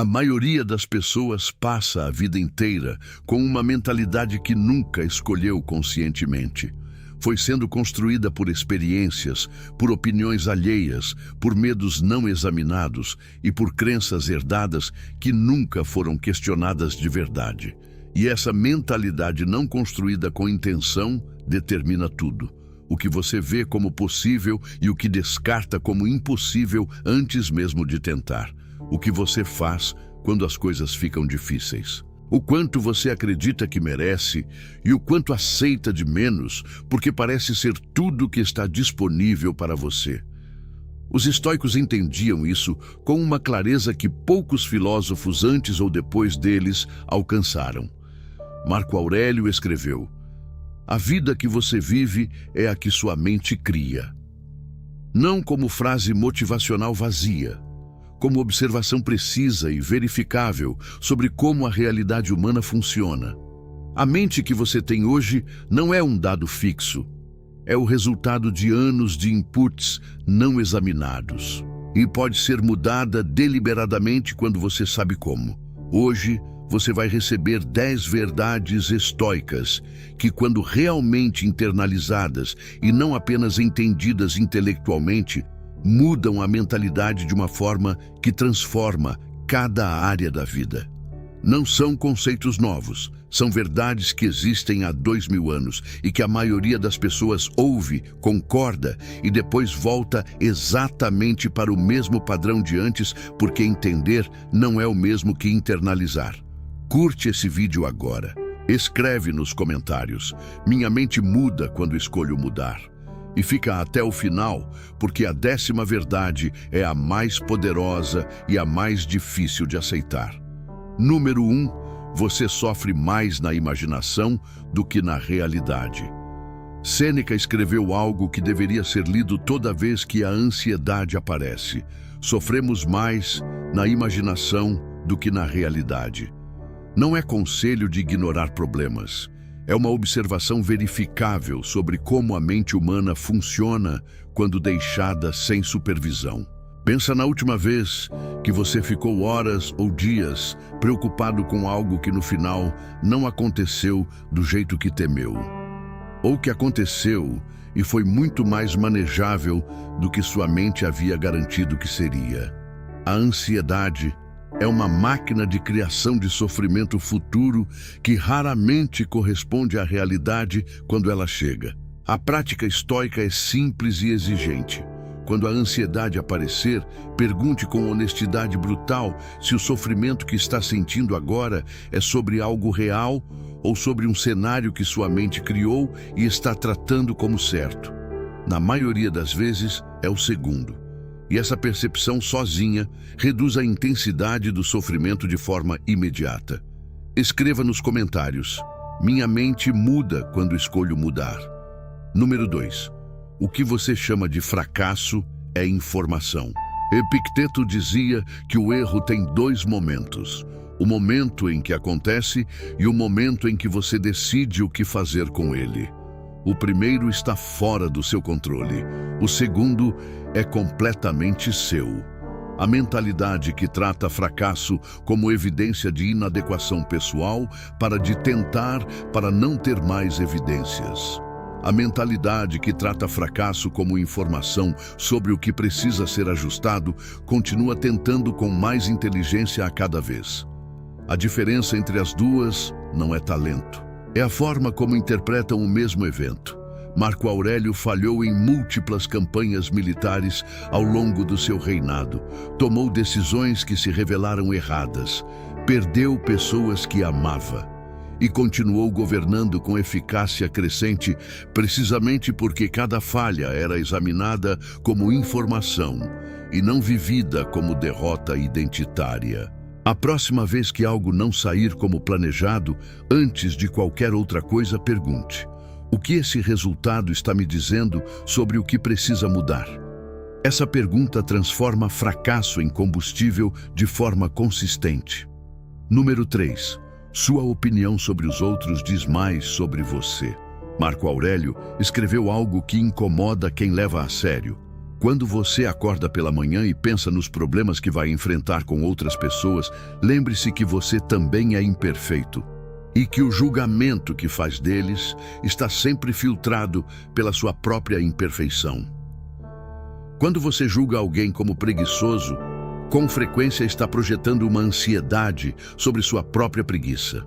A maioria das pessoas passa a vida inteira com uma mentalidade que nunca escolheu conscientemente. Foi sendo construída por experiências, por opiniões alheias, por medos não examinados e por crenças herdadas que nunca foram questionadas de verdade. E essa mentalidade não construída com intenção determina tudo. O que você vê como possível e o que descarta como impossível antes mesmo de tentar. O que você faz quando as coisas ficam difíceis. O quanto você acredita que merece e o quanto aceita de menos, porque parece ser tudo que está disponível para você. Os estoicos entendiam isso com uma clareza que poucos filósofos antes ou depois deles alcançaram. Marco Aurélio escreveu: "A vida que você vive é a que sua mente cria." Não como frase motivacional vazia, como observação precisa e verificável sobre como a realidade humana funciona. A mente que você tem hoje não é um dado fixo, é o resultado de anos de inputs não examinados. E pode ser mudada deliberadamente quando você sabe como. Hoje, você vai receber 10 verdades estoicas que, quando realmente internalizadas e não apenas entendidas intelectualmente, mudam a mentalidade de uma forma que transforma cada área da vida. Não são conceitos novos, são verdades que existem há 2000 anos e que a maioria das pessoas ouve, concorda e depois volta exatamente para o mesmo padrão de antes, porque entender não é o mesmo que internalizar. Curte esse vídeo agora. Escreve nos comentários: "Minha mente muda quando escolho mudar." E fica até o final, porque a 10ª verdade é a mais poderosa e a mais difícil de aceitar. Número 1, você sofre mais na imaginação do que na realidade. Sêneca escreveu algo que deveria ser lido toda vez que a ansiedade aparece. Sofremos mais na imaginação do que na realidade. Não é conselho de ignorar problemas. É uma observação verificável sobre como a mente humana funciona quando deixada sem supervisão. Pensa na última vez que você ficou horas ou dias preocupado com algo que no final não aconteceu do jeito que temeu. Ou que aconteceu e foi muito mais manejável do que sua mente havia garantido que seria. A ansiedade é uma máquina de criação de sofrimento futuro que raramente corresponde à realidade quando ela chega. A prática estoica é simples e exigente. Quando a ansiedade aparecer, pergunte com honestidade brutal se o sofrimento que está sentindo agora é sobre algo real ou sobre um cenário que sua mente criou e está tratando como certo. Na maioria das vezes, é o segundo. E essa percepção sozinha reduz a intensidade do sofrimento de forma imediata. Escreva nos comentários: "Minha mente muda quando escolho mudar." Número 2. O que você chama de fracasso é informação. Epicteto dizia que o erro tem 2 momentos: o momento em que acontece e o momento em que você decide o que fazer com ele. O primeiro está fora do seu controle. O segundo é completamente seu. A mentalidade que trata fracasso como evidência de inadequação pessoal para de tentar para não ter mais evidências. A mentalidade que trata fracasso como informação sobre o que precisa ser ajustado continua tentando com mais inteligência a cada vez. A diferença entre as duas não é talento. É a forma como interpretam o mesmo evento. Marco Aurélio falhou em múltiplas campanhas militares ao longo do seu reinado. Tomou decisões que se revelaram erradas. Perdeu pessoas que amava. E continuou governando com eficácia crescente, precisamente porque cada falha era examinada como informação e não vivida como derrota identitária. A próxima vez que algo não sair como planejado, antes de qualquer outra coisa, pergunte: o que esse resultado está me dizendo sobre o que precisa mudar? Essa pergunta transforma fracasso em combustível de forma consistente. Número 3. Sua opinião sobre os outros diz mais sobre você. Marco Aurélio escreveu algo que incomoda quem leva a sério. Quando você acorda pela manhã e pensa nos problemas que vai enfrentar com outras pessoas, lembre-se que você também é imperfeito e que o julgamento que faz deles está sempre filtrado pela sua própria imperfeição. Quando você julga alguém como preguiçoso, com frequência está projetando uma ansiedade sobre sua própria preguiça.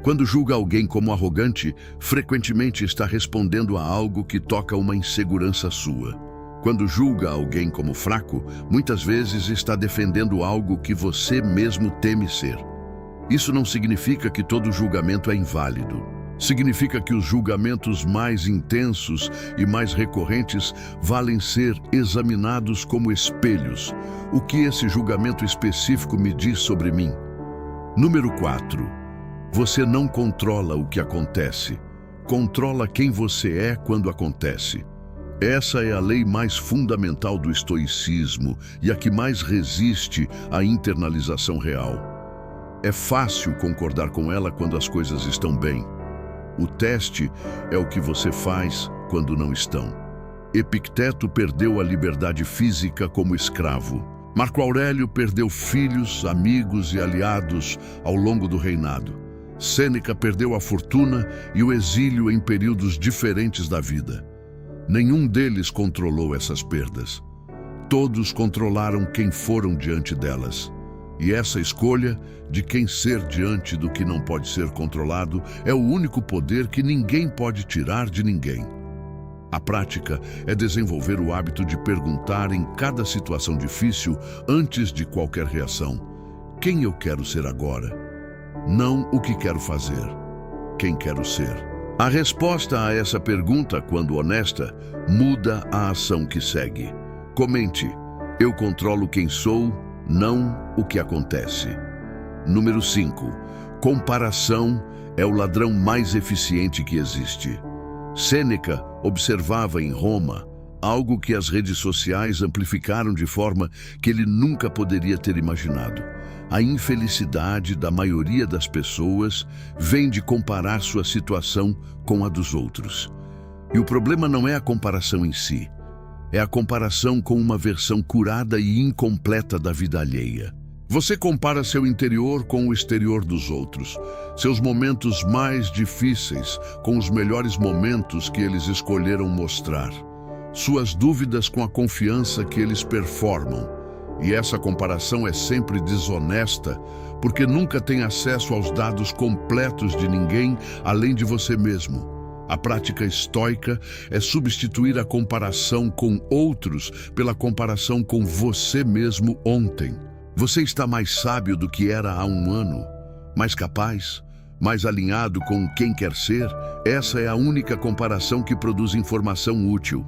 Quando julga alguém como arrogante, frequentemente está respondendo a algo que toca uma insegurança sua. Quando julga alguém como fraco, muitas vezes está defendendo algo que você mesmo teme ser. Isso não significa que todo julgamento é inválido. Significa que os julgamentos mais intensos e mais recorrentes valem ser examinados como espelhos. O que esse julgamento específico me diz sobre mim? Número 4. Você não controla o que acontece. Controla quem você é quando acontece. Essa é a lei mais fundamental do estoicismo e a que mais resiste à internalização real. É fácil concordar com ela quando as coisas estão bem. O teste é o que você faz quando não estão. Epicteto perdeu a liberdade física como escravo. Marco Aurélio perdeu filhos, amigos e aliados ao longo do reinado. Sêneca perdeu a fortuna e o exílio em períodos diferentes da vida. Nenhum deles controlou essas perdas. Todos controlaram quem foram diante delas. E essa escolha de quem ser diante do que não pode ser controlado é o único poder que ninguém pode tirar de ninguém. A prática é desenvolver o hábito de perguntar em cada situação difícil, antes de qualquer reação: quem eu quero ser agora? Não o que quero fazer. Quem quero ser? A resposta a essa pergunta, quando honesta, muda a ação que segue. Comente: eu controlo quem sou, não o que acontece. Número 5. Comparação é o ladrão mais eficiente que existe. Sêneca observava em Roma algo que as redes sociais amplificaram de forma que ele nunca poderia ter imaginado. A infelicidade da maioria das pessoas vem de comparar sua situação com a dos outros. E o problema não é a comparação em si, é a comparação com uma versão curada e incompleta da vida alheia. Você compara seu interior com o exterior dos outros, seus momentos mais difíceis com os melhores momentos que eles escolheram mostrar, suas dúvidas com a confiança que eles performam. E essa comparação é sempre desonesta, porque nunca tem acesso aos dados completos de ninguém além de você mesmo. A prática estoica é substituir a comparação com outros pela comparação com você mesmo ontem. Você está mais sábio do que era há um ano, mais capaz, mais alinhado com quem quer ser. Essa é a única comparação que produz informação útil.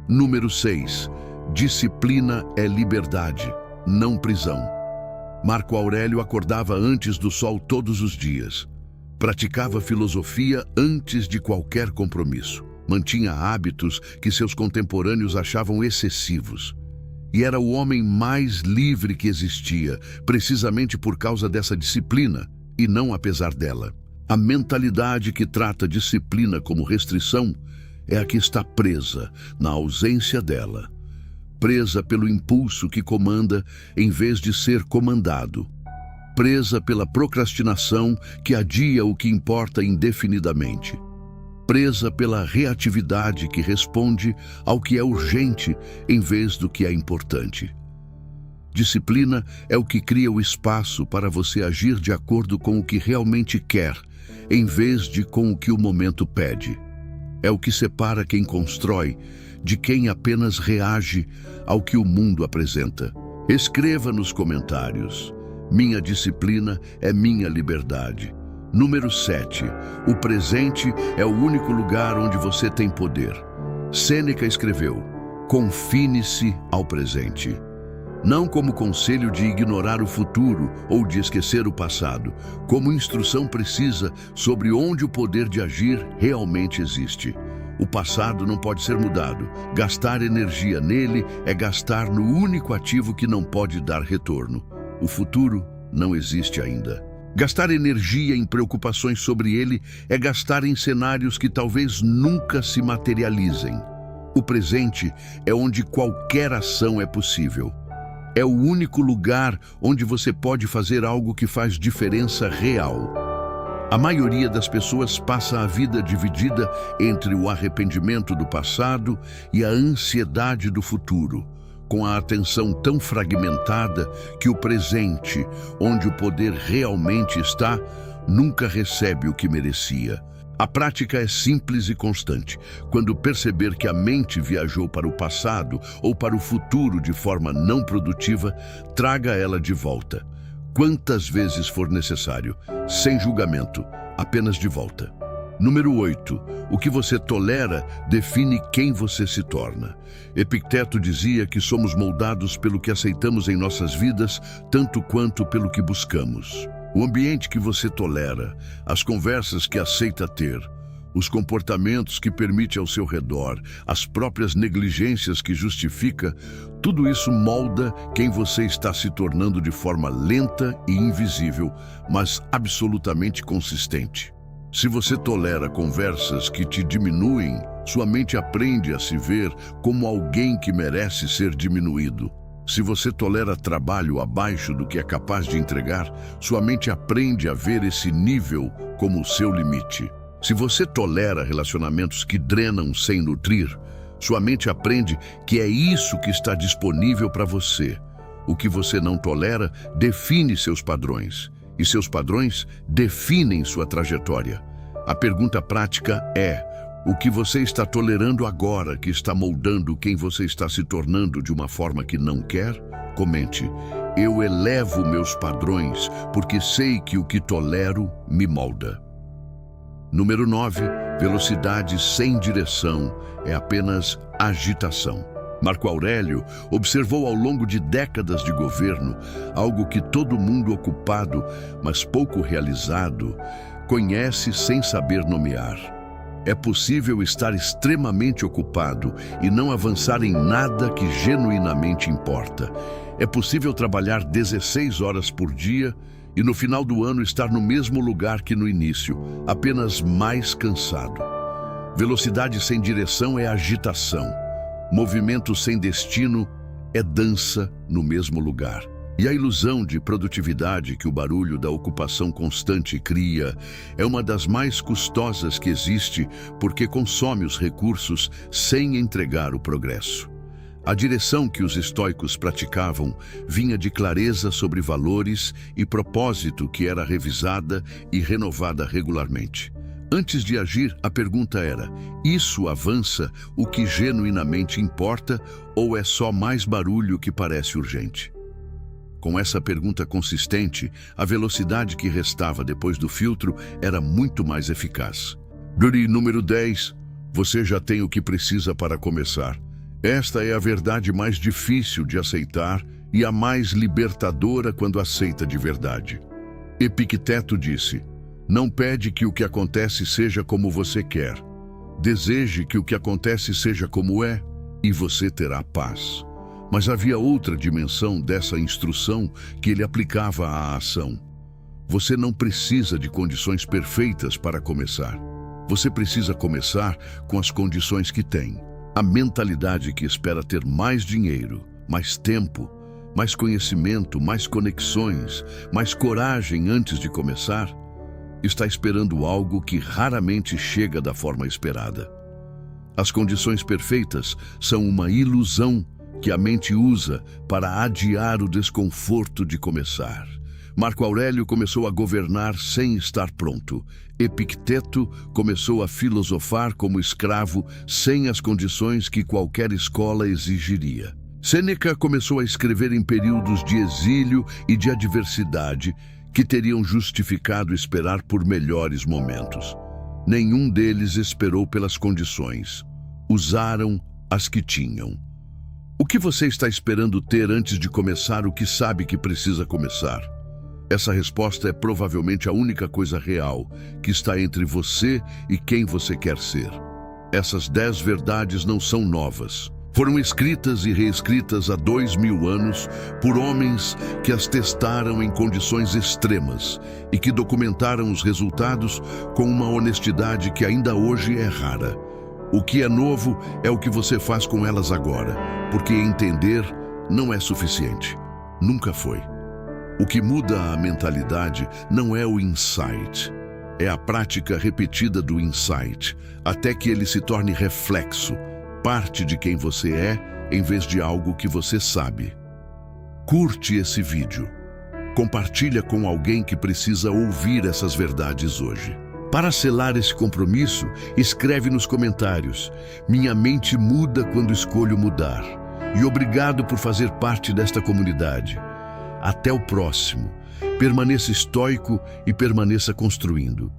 Número 6. Disciplina é liberdade, não prisão. Marco Aurélio acordava antes do sol todos os dias. Praticava filosofia antes de qualquer compromisso. Mantinha hábitos que seus contemporâneos achavam excessivos. E era o homem mais livre que existia, precisamente por causa dessa disciplina, e não apesar dela. A mentalidade que trata disciplina como restrição é a que está presa na ausência dela. Presa pelo impulso que comanda em vez de ser comandado. Presa pela procrastinação que adia o que importa indefinidamente. Presa pela reatividade que responde ao que é urgente em vez do que é importante. Disciplina é o que cria o espaço para você agir de acordo com o que realmente quer, em vez de com o que o momento pede. É o que separa quem constrói de quem apenas reage ao que o mundo apresenta. Escreva nos comentários: minha disciplina é minha liberdade. Número 7. O presente é o único lugar onde você tem poder. Sêneca escreveu: confine-se ao presente. Não como conselho de ignorar o futuro ou de esquecer o passado, como instrução precisa sobre onde o poder de agir realmente existe. O passado não pode ser mudado. Gastar energia nele é gastar no único ativo que não pode dar retorno. O futuro não existe ainda. Gastar energia em preocupações sobre ele é gastar em cenários que talvez nunca se materializem. O presente é onde qualquer ação é possível. É o único lugar onde você pode fazer algo que faz diferença real. A maioria das pessoas passa a vida dividida entre o arrependimento do passado e a ansiedade do futuro, com a atenção tão fragmentada que o presente, onde o poder realmente está, nunca recebe o que merecia. A prática é simples e constante. Quando perceber que a mente viajou para o passado ou para o futuro de forma não produtiva, traga ela de volta. Quantas vezes for necessário, sem julgamento, apenas de volta. Número 8. O que você tolera define quem você se torna. Epicteto dizia que somos moldados pelo que aceitamos em nossas vidas, tanto quanto pelo que buscamos. O ambiente que você tolera, as conversas que aceita ter, os comportamentos que permite ao seu redor, as próprias negligências que justifica, tudo isso molda quem você está se tornando de forma lenta e invisível, mas absolutamente consistente. Se você tolera conversas que te diminuem, sua mente aprende a se ver como alguém que merece ser diminuído. Se você tolera trabalho abaixo do que é capaz de entregar, sua mente aprende a ver esse nível como o seu limite. Se você tolera relacionamentos que drenam sem nutrir, sua mente aprende que é isso que está disponível para você. O que você não tolera define seus padrões, e seus padrões definem sua trajetória. A pergunta prática é: o que você está tolerando agora que está moldando quem você está se tornando de uma forma que não quer? Comente: eu elevo meus padrões porque sei que o que tolero me molda. Número 9. Velocidade sem direção é apenas agitação. Marco Aurélio observou ao longo de décadas de governo algo que todo mundo ocupado, mas pouco realizado, conhece sem saber nomear. É possível estar extremamente ocupado e não avançar em nada que genuinamente importa. É possível trabalhar 16 horas por dia e no final do ano estar no mesmo lugar que no início, apenas mais cansado. Velocidade sem direção é agitação. Movimento sem destino é dança no mesmo lugar. E a ilusão de produtividade que o barulho da ocupação constante cria é uma das mais custosas que existe porque consome os recursos sem entregar o progresso. A direção que os estoicos praticavam vinha de clareza sobre valores e propósito que era revisada e renovada regularmente. Antes de agir, a pergunta era: isso avança o que genuinamente importa ou é só mais barulho que parece urgente? Com essa pergunta consistente, a velocidade que restava depois do filtro era muito mais eficaz. Número 10. Você já tem o que precisa para começar. Esta é a verdade mais difícil de aceitar e a mais libertadora quando aceita de verdade. Epicteto disse: não pede que o que acontece seja como você quer. Deseje que o que acontece seja como é, e você terá paz. Mas havia outra dimensão dessa instrução que ele aplicava à ação. Você não precisa de condições perfeitas para começar. Você precisa começar com as condições que tem. A mentalidade que espera ter mais dinheiro, mais tempo, mais conhecimento, mais conexões, mais coragem antes de começar, está esperando algo que raramente chega da forma esperada. As condições perfeitas são uma ilusão que a mente usa para adiar o desconforto de começar. Marco Aurélio começou a governar sem estar pronto. Epicteto começou a filosofar como escravo sem as condições que qualquer escola exigiria. Sêneca começou a escrever em períodos de exílio e de adversidade que teriam justificado esperar por melhores momentos. Nenhum deles esperou pelas condições. Usaram as que tinham. O que você está esperando ter antes de começar o que sabe que precisa começar? Essa resposta é provavelmente a única coisa real que está entre você e quem você quer ser. Essas 10 verdades não são novas. Foram escritas e reescritas há 2000 anos por homens que as testaram em condições extremas e que documentaram os resultados com uma honestidade que ainda hoje é rara. O que é novo é o que você faz com elas agora, porque entender não é suficiente. Nunca foi. O que muda a mentalidade não é o insight, é a prática repetida do insight, até que ele se torne reflexo, parte de quem você é, em vez de algo que você sabe. Curte esse vídeo. Compartilha com alguém que precisa ouvir essas verdades hoje. Para selar esse compromisso, escreve nos comentários: "Minha mente muda quando escolho mudar." E obrigado por fazer parte desta comunidade. Até o próximo. Permaneça estoico e permaneça construindo.